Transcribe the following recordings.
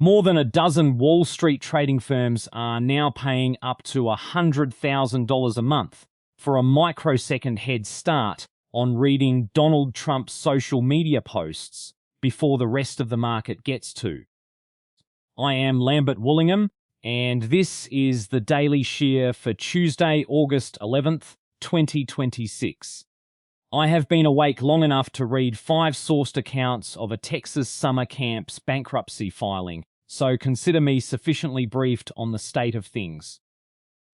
More than a dozen Wall Street trading firms are now paying up to $100,000 a month for a microsecond head start on reading Donald Trump's social media posts before the rest of the market gets to. I am Lambert Woollingham, and this is the Daily Shear for Tuesday, August 11th, 2026. I have been awake long enough to read 5 sourced accounts of a Texas summer camp's bankruptcy filing, so consider me sufficiently briefed on the state of things.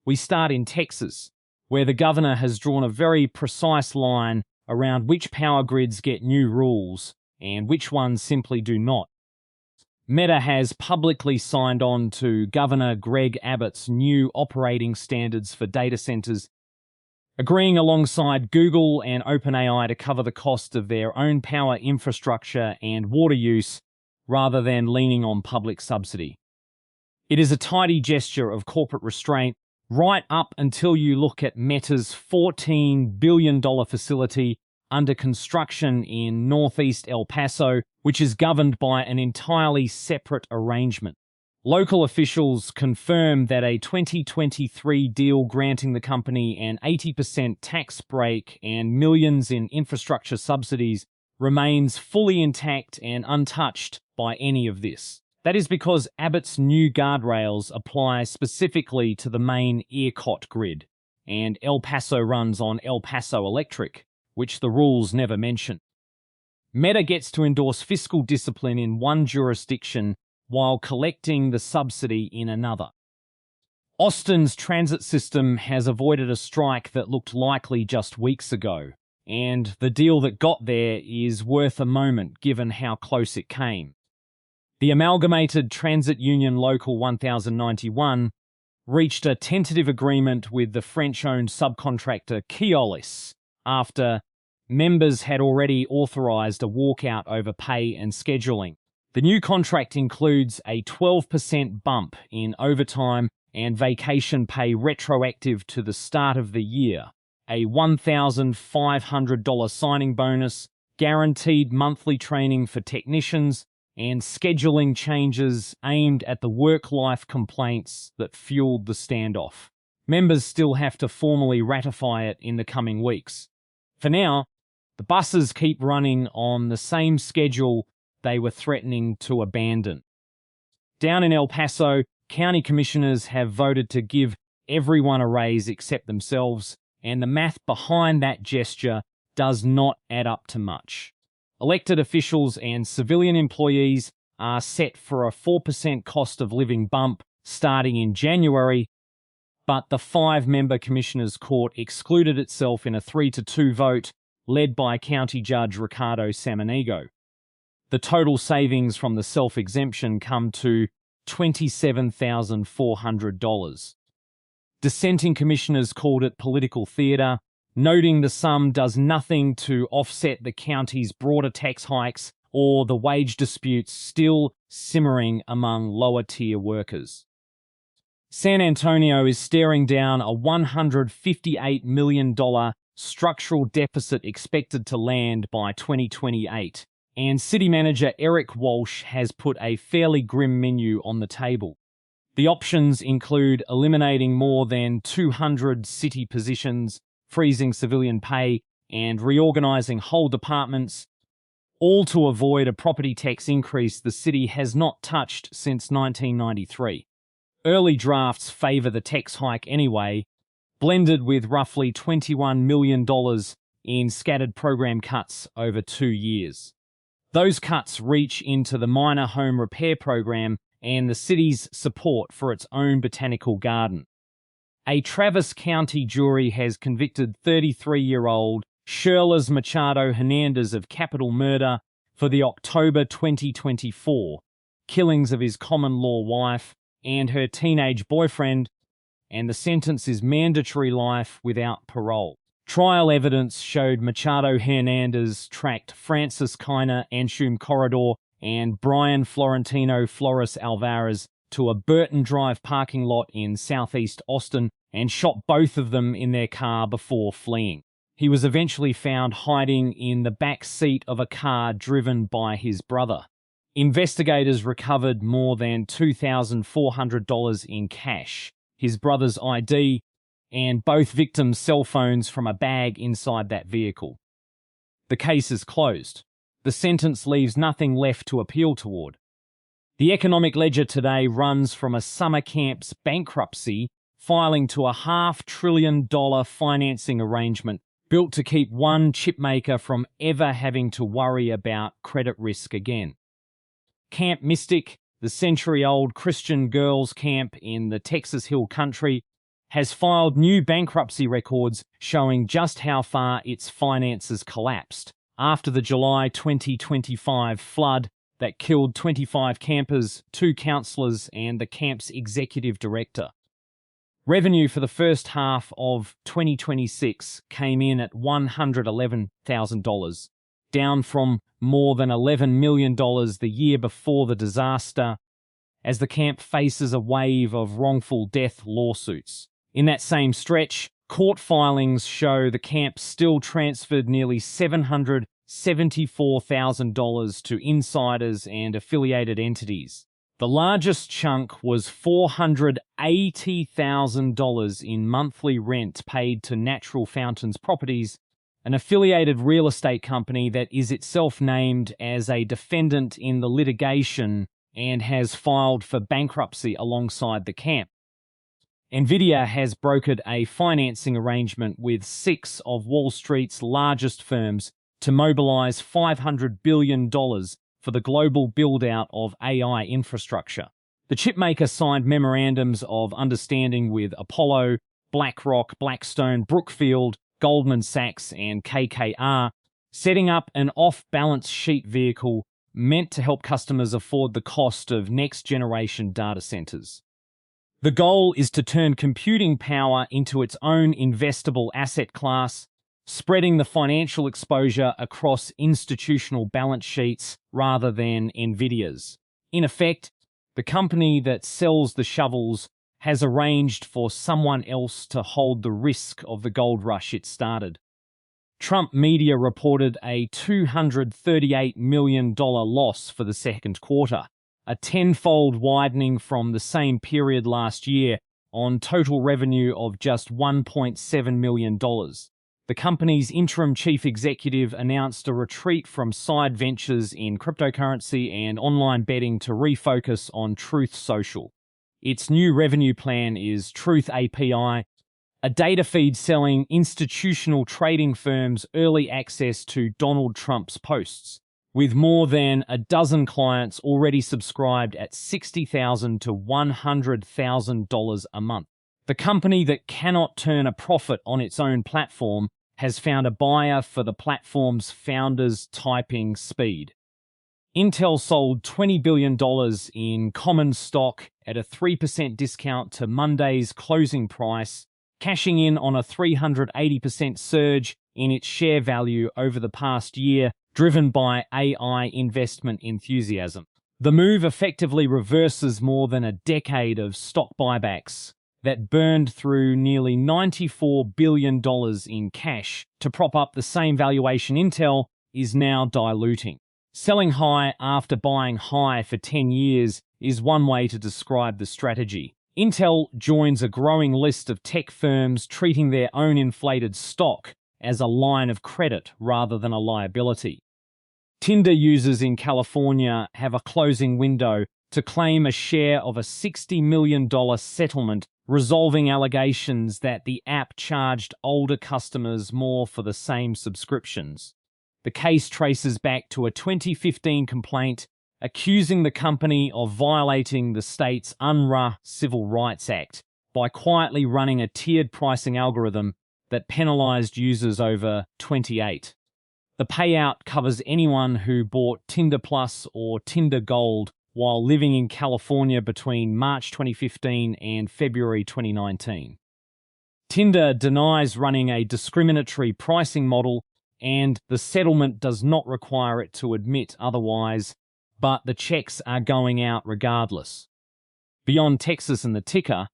We start in Texas, where the governor has drawn a very precise line around which power grids get new rules and which ones simply do not. Meta has publicly signed on to Governor Greg Abbott's new operating standards for data centers, agreeing alongside Google and OpenAI to cover the cost of their own power infrastructure and water use rather than leaning on public subsidy. It is a tidy gesture of corporate restraint right up until you look at Meta's $14 billion facility under construction in northeast El Paso, which is governed by an entirely separate arrangement. Local officials confirm that a 2023 deal granting the company an 80% tax break and millions in infrastructure subsidies remains fully intact and untouched by any of this. That is because Abbott's new guardrails apply specifically to the main ERCOT grid, and El Paso runs on El Paso Electric, which the rules never mention. Meta gets to endorse fiscal discipline in one jurisdiction while collecting the subsidy in another. Austin's transit system has avoided a strike that looked likely just weeks ago, and the deal that got there is worth a moment given how close it came. The Amalgamated Transit Union Local 1091 reached a tentative agreement with the French-owned subcontractor Keolis after members had already authorised a walkout over pay and scheduling. The new contract includes a 12% bump in overtime and vacation pay retroactive to the start of the year, a $1,500 signing bonus, guaranteed monthly training for technicians, and scheduling changes aimed at the work-life complaints that fueled the standoff. Members still have to formally ratify it in the coming weeks. For now, the buses keep running on the same schedule they were threatening to abandon. Down in El Paso, county commissioners have voted to give everyone a raise except themselves, and the math behind that gesture does not add up to much. Elected officials and civilian employees are set for a 4% cost of living bump starting in January, but the 5-member Commissioners' Court excluded itself in a 3-2 vote led by County Judge Ricardo Samaniego. The total savings from the self-exemption come to $27,400. Dissenting commissioners called it political theatre, noting the sum does nothing to offset the county's broader tax hikes or the wage disputes still simmering among lower-tier workers. San Antonio is staring down a $158 million structural deficit expected to land by 2028, and City Manager Eric Walsh has put a fairly grim menu on the table. The options include eliminating more than 200 city positions, freezing civilian pay, and reorganizing whole departments, all to avoid a property tax increase the city has not touched since 1993. Early drafts favor the tax hike anyway, blended with roughly $21 million in scattered program cuts over 2 years. Those cuts reach into the minor home repair program and the city's support for its own botanical garden. A Travis County jury has convicted 33-year-old Shirley Machado Hernandez of capital murder for the October 2024 killings of his common-law wife and her teenage boyfriend, and the sentence is mandatory life without parole. Trial evidence showed Machado Hernandez tracked Francis Kiner Anshum Corridor and Brian Florentino Flores Alvarez to a Burton Drive parking lot in southeast Austin and shot both of them in their car before fleeing. He was eventually found hiding in the back seat of a car driven by his brother. Investigators recovered more than $2,400 in cash, his brother's ID, and both victims' cell phones from a bag inside that vehicle. The case is closed. The sentence leaves nothing left to appeal toward. The Economic Ledger today runs from a summer camp's bankruptcy filing to a $500 billion financing arrangement built to keep one chipmaker from ever having to worry about credit risk again. Camp Mystic, the century-old Christian girls' camp in the Texas Hill Country, has filed new bankruptcy records showing just how far its finances collapsed after the July 2025 flood that killed 25 campers, 2 counselors, and the camp's executive director. Revenue for the first half of 2026 came in at $111,000, down from more than $11 million the year before the disaster, as the camp faces a wave of wrongful death lawsuits. In that same stretch, court filings show the camp still transferred nearly $774,000 to insiders and affiliated entities. The largest chunk was $480,000 in monthly rent paid to Natural Fountains Properties, an affiliated real estate company that is itself named as a defendant in the litigation and has filed for bankruptcy alongside the camp. Nvidia has brokered a financing arrangement with 6 of Wall Street's largest firms to mobilize $500 billion for the global build-out of AI infrastructure. The chipmaker signed memorandums of understanding with Apollo, BlackRock, Blackstone, Brookfield, Goldman Sachs, and KKR, setting up an off-balance sheet vehicle meant to help customers afford the cost of next-generation data centers. The goal is to turn computing power into its own investable asset class, spreading the financial exposure across institutional balance sheets rather than Nvidia's. In effect, the company that sells the shovels has arranged for someone else to hold the risk of the gold rush it started. Trump media reported a $238 million loss for the second quarter, a tenfold widening from the same period last year on total revenue of just $1.7 million. The company's interim chief executive announced a retreat from side ventures in cryptocurrency and online betting to refocus on Truth Social. Its new revenue plan is Truth API, a data feed selling institutional trading firms early access to Donald Trump's posts, with more than a dozen clients already subscribed at $60,000 to $100,000 a month. The company that cannot turn a profit on its own platform has found a buyer for the platform's founders' typing speed. Intel sold $20 billion in common stock at a 3% discount to Monday's closing price, cashing in on a 380% surge in its share value over the past year, driven by AI investment enthusiasm. The move effectively reverses more than a decade of stock buybacks that burned through nearly $94 billion in cash to prop up the same valuation Intel is now diluting. Selling high after buying high for 10 years is one way to describe the strategy. Intel joins a growing list of tech firms treating their own inflated stock as a line of credit rather than a liability. Tinder users in California have a closing window to claim a share of a $60 million settlement resolving allegations that the app charged older customers more for the same subscriptions. The case traces back to a 2015 complaint accusing the company of violating the state's UNRRA Civil Rights Act by quietly running a tiered pricing algorithm that penalized users over 28. The payout covers anyone who bought Tinder Plus or Tinder Gold while living in California between March 2015 and February 2019. Tinder denies running a discriminatory pricing model, and the settlement does not require it to admit otherwise, but the checks are going out regardless. Beyond Texas and the ticker,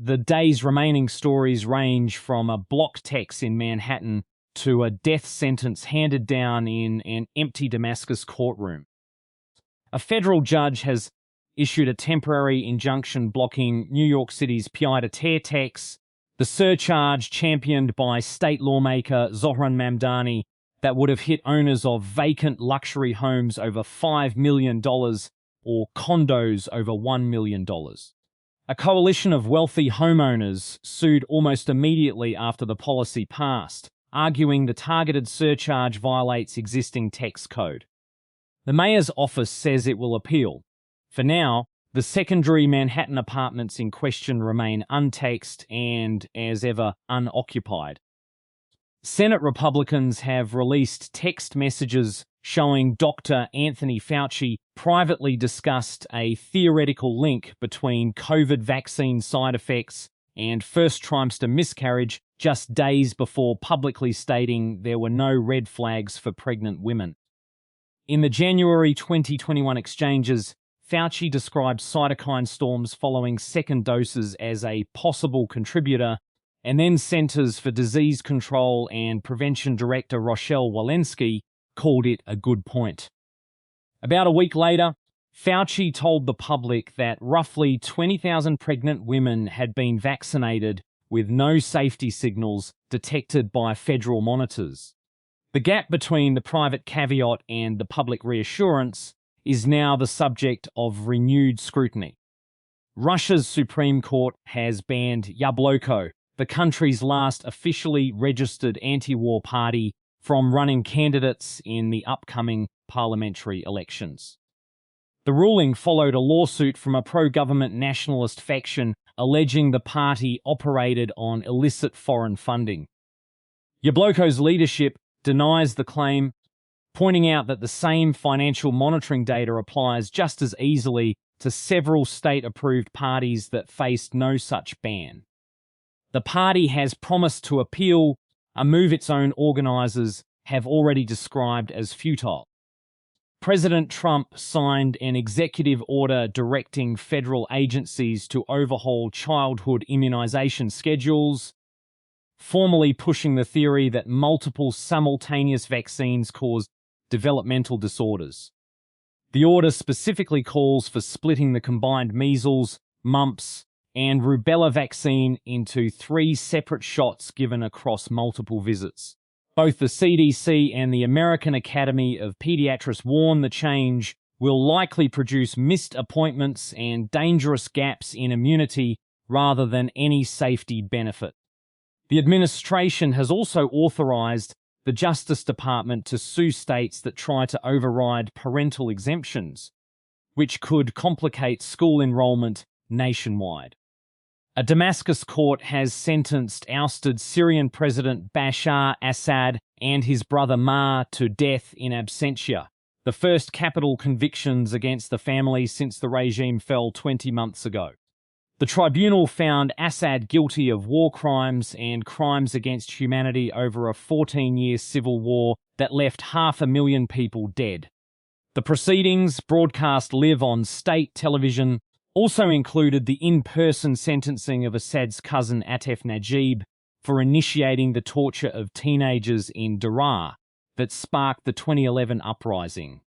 the day's remaining stories range from a blocked text in Manhattan to a death sentence handed down in an empty Damascus courtroom. A federal judge has issued a temporary injunction blocking New York City's pied-à-terre tax, the surcharge championed by state lawmaker Zohran Mamdani that would have hit owners of vacant luxury homes over $5 million or condos over $1 million. A coalition of wealthy homeowners sued almost immediately after the policy passed, arguing the targeted surcharge violates existing tax code. The mayor's office says it will appeal. For now, the secondary Manhattan apartments in question remain untaxed and, as ever, unoccupied. Senate Republicans have released text messages showing Dr. Anthony Fauci privately discussed a theoretical link between COVID vaccine side effects and first trimester miscarriage just days before publicly stating there were no red flags for pregnant women. In the January 2021 exchanges, Fauci described cytokine storms following second doses as a possible contributor, and then Centers for Disease Control and Prevention Director Rochelle Walensky called it a good point. About a week later, Fauci told the public that roughly 20,000 pregnant women had been vaccinated with no safety signals detected by federal monitors. The gap between the private caveat and the public reassurance is now the subject of renewed scrutiny. Russia's Supreme Court has banned Yabloko, the country's last officially registered anti-war party, from running candidates in the upcoming parliamentary elections. The ruling followed a lawsuit from a pro-government nationalist faction alleging the party operated on illicit foreign funding. Yabloko's leadership denies the claim, pointing out that the same financial monitoring data applies just as easily to several state-approved parties that faced no such ban. The party has promised to appeal, a move its own organisers have already described as futile. President Trump signed an executive order directing federal agencies to overhaul childhood immunization schedules, formally pushing the theory that multiple simultaneous vaccines cause developmental disorders. The order specifically calls for splitting the combined measles, mumps, and rubella vaccine into 3 separate shots given across multiple visits. Both the CDC and the American Academy of Pediatrics warn the change will likely produce missed appointments and dangerous gaps in immunity rather than any safety benefit. The administration has also authorized the Justice Department to sue states that try to override parental exemptions, which could complicate school enrollment nationwide. A Damascus court has sentenced ousted Syrian President Bashar Assad and his brother Mar to death in absentia, the first capital convictions against the family since the regime fell 20 months ago. The tribunal found Assad guilty of war crimes and crimes against humanity over a 14-year civil war that left 500,000 people dead. The proceedings, broadcast live on state television, also included the in-person sentencing of Assad's cousin Atef Najib for initiating the torture of teenagers in Daraa that sparked the 2011 uprising.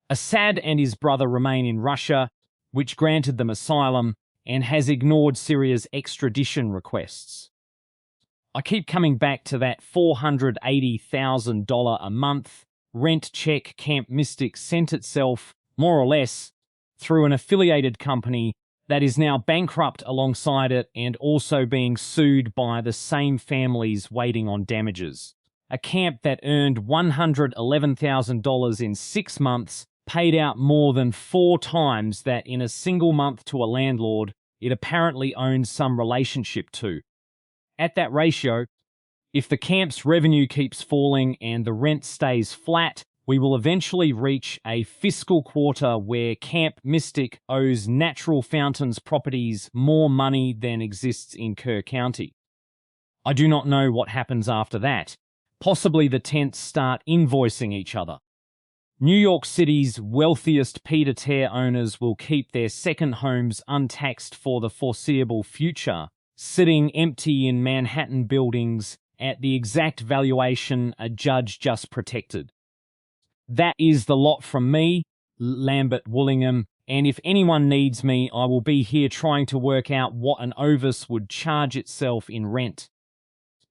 Assad and his brother remain in Russia, which granted them asylum, and has ignored Syria's extradition requests. I keep coming back to that $480,000 a month rent check Camp Mystic sent itself, more or less, through an affiliated company that is now bankrupt alongside it and also being sued by the same families waiting on damages. A camp that earned $111,000 in 6 months paid out more than 4 times that in a single month to a landlord it apparently owns some relationship to. At that ratio, if the camp's revenue keeps falling and the rent stays flat, we will eventually reach a fiscal quarter where Camp Mystic owes Natural Fountains Properties more money than exists in Kerr County. I do not know what happens after that. Possibly the tents start invoicing each other. New York City's wealthiest pied-à-terre owners will keep their second homes untaxed for the foreseeable future, sitting empty in Manhattan buildings at the exact valuation a judge just protected. That is the lot from me. Lambert Woollingham, and if anyone needs me, I will be here trying to work out what an ovis would charge itself in rent.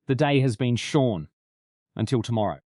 The day has been shorn. Until tomorrow.